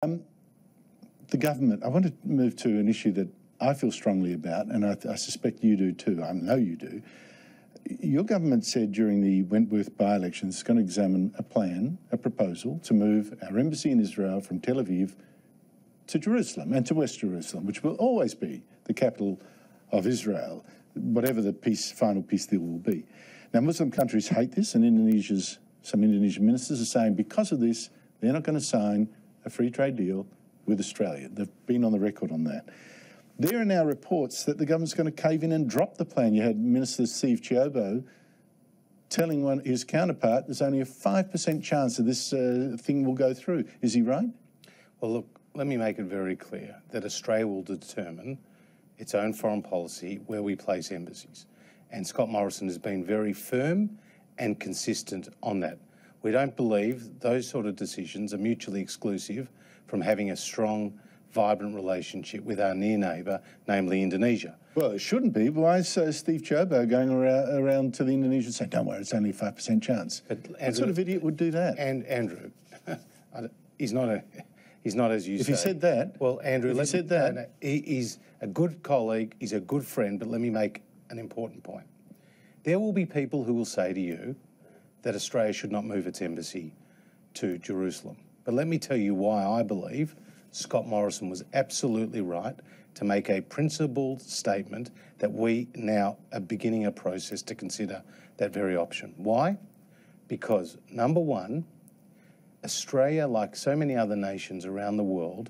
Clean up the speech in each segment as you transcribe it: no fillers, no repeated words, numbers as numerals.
The government, I want to move to an issue that I feel strongly about, and I suspect you do too. I know you do. Your government said during the Wentworth by-elections it's going to examine a proposal to move our embassy in Israel from Tel Aviv to Jerusalem and to West Jerusalem, which will always be the capital of Israel, whatever the final peace deal will be. Now, Muslim countries hate this, and some Indonesian ministers are saying because of this, they're not going to sign a free trade deal with Australia. They've been on the record on that. There are now reports that the government's going to cave in and drop the plan. You had Minister Steve Chiobo telling his counterpart there's only a 5% chance that this thing will go through. Is he right? Well, look, let me make it very clear that Australia will determine its own foreign policy where we place embassies. And Scott Morrison has been very firm and consistent on that. We don't believe those sort of decisions are mutually exclusive from having a strong, vibrant relationship with our near neighbour, namely Indonesia. Well, it shouldn't be. Why is Steve Chiobo going around to the Indonesians saying, don't worry, it's only a 5% chance? What sort of idiot would do that? And Andrew, he's not as you say. If he said that... Well, Andrew, he's a good colleague, he's a good friend, but let me make an important point. There will be people who will say to you that Australia should not move its embassy to Jerusalem. But let me tell you why I believe Scott Morrison was absolutely right to make a principled statement that we now are beginning a process to consider that very option. Why? Because, number one, Australia, like so many other nations around the world,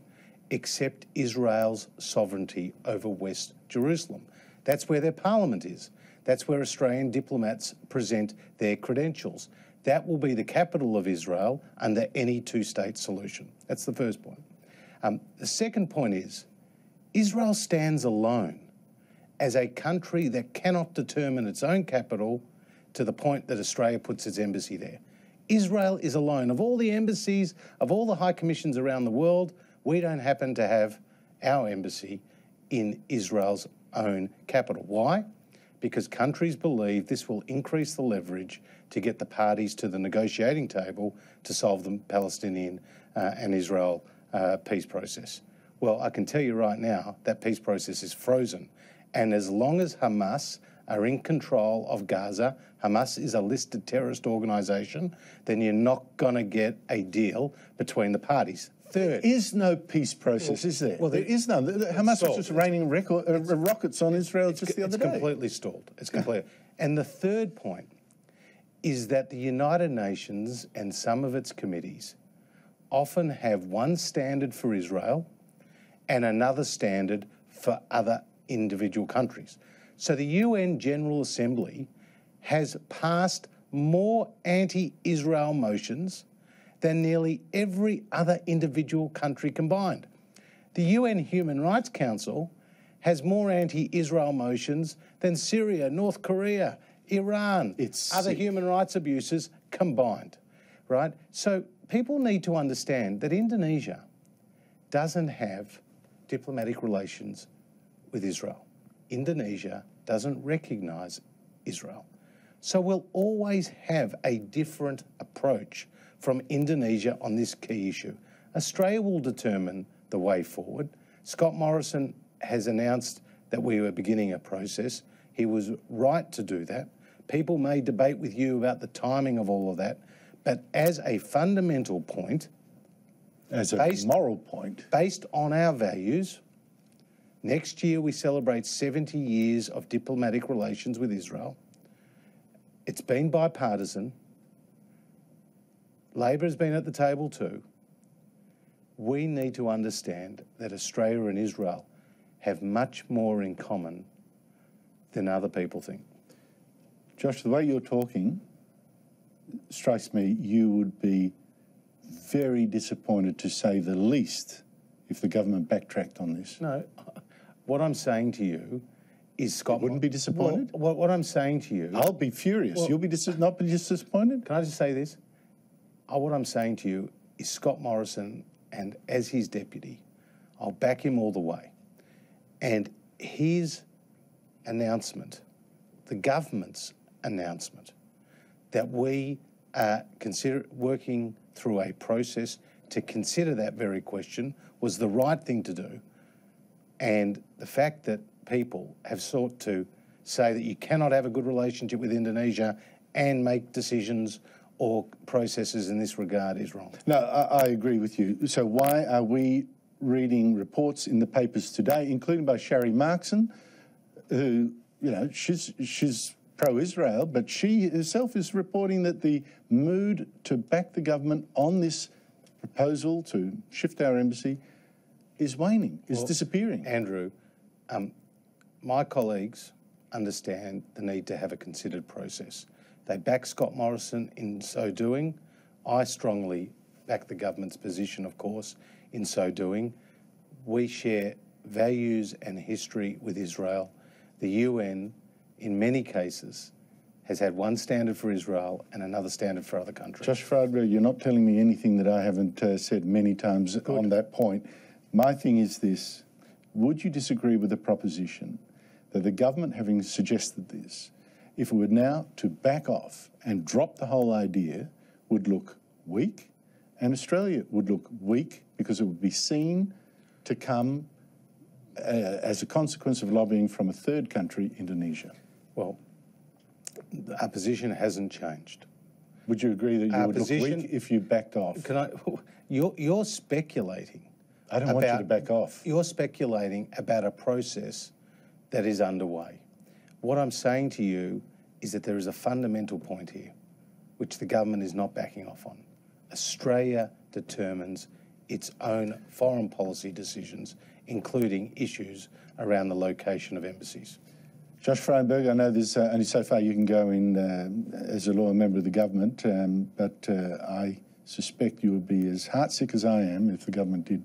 accept Israel's sovereignty over West Jerusalem. That's where their parliament is. That's where Australian diplomats present their credentials. That will be the capital of Israel under any two-state solution. That's the first point. The second point is, Israel stands alone as a country that cannot determine its own capital to the point that Australia puts its embassy there. Israel is alone. Of all the embassies, of all the high commissions around the world, we don't happen to have our embassy in Israel's own capital. Why? Because countries believe this will increase the leverage to get the parties to the negotiating table to solve the Palestinian and Israel peace process. Well, I can tell you right now that peace process is frozen. And as long as Hamas are in control of Gaza, Hamas is a listed terrorist organisation, then you're not going to get a deal between the parties. Third, there is no peace process, is there? Well, there is none. Hamas was just raining rockets on Israel just the other day. It's completely stalled. It's completely. And the third point is that the United Nations and some of its committees often have one standard for Israel and another standard for other individual countries. So the UN General Assembly has passed more anti-Israel motions than nearly every other individual country combined. The UN Human Rights Council has more anti-Israel motions than Syria, North Korea, Iran, other human rights abuses combined, right? So people need to understand that Indonesia doesn't have diplomatic relations with Israel. Indonesia doesn't recognise Israel. So we'll always have a different approach from Indonesia on this key issue. Australia will determine the way forward. Scott Morrison has announced that we were beginning a process. He was right to do that. People may debate with you about the timing of all of that, but as a fundamental point, as a moral point, based on our values, next year we celebrate 70 years of diplomatic relations with Israel. It's been bipartisan. Labor has been at the table too. We need to understand that Australia and Israel have much more in common than other people think. Josh, the way you're talking strikes me you would be very disappointed, to say the least, if the government backtracked on this. No, what I'm saying to you is Scott... You wouldn't be disappointed? Well, what I'm saying to you... I'll be furious. You'll be not be disappointed? Can I just say this? What I'm saying to you is Scott Morrison, and as his deputy, I'll back him all the way. And his announcement, the government's announcement, that we are working through a process to consider that very question was the right thing to do. And the fact that people have sought to say that you cannot have a good relationship with Indonesia and make decisions or processes in this regard is wrong. No, I agree with you. So why are we reading reports in the papers today, including by Sharri Markson, who, you know, she's pro-Israel, but she herself is reporting that the mood to back the government on this proposal to shift our embassy is waning, is disappearing. Andrew, my colleagues understand the need to have a considered process. They back Scott Morrison in so doing. I strongly back the government's position, of course, in so doing. We share values and history with Israel. The UN, in many cases, has had one standard for Israel and another standard for other countries. Josh Frydenberg, you're not telling me anything that I haven't said many times on that point. My thing is this: would you disagree with the proposition that the government, having suggested this, if it were now to back off and drop the whole idea, would look weak, and Australia would look weak because it would be seen to come as a consequence of lobbying from a third country, Indonesia? Well, our position hasn't changed. Would you agree that you would look weak if you backed off? You're speculating. I don't want you to back off. You're speculating about a process that is underway. What I'm saying to you is that there is a fundamental point here, which the government is not backing off on. Australia determines its own foreign policy decisions, including issues around the location of embassies. Josh Frydenberg, I know there's only so far you can go in as a loyal member of the government, but I suspect you would be as heartsick as I am if the government did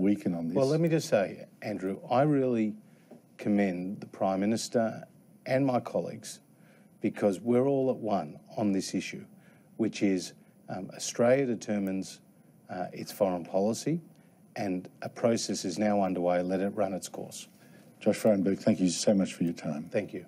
weaken on this. Well, let me just say, Andrew, I really commend the Prime Minister and my colleagues, because we're all at one on this issue, which is Australia determines its foreign policy, and a process is now underway. Let it run its course. Josh Frydenberg, thank you so much for your time. Thank you.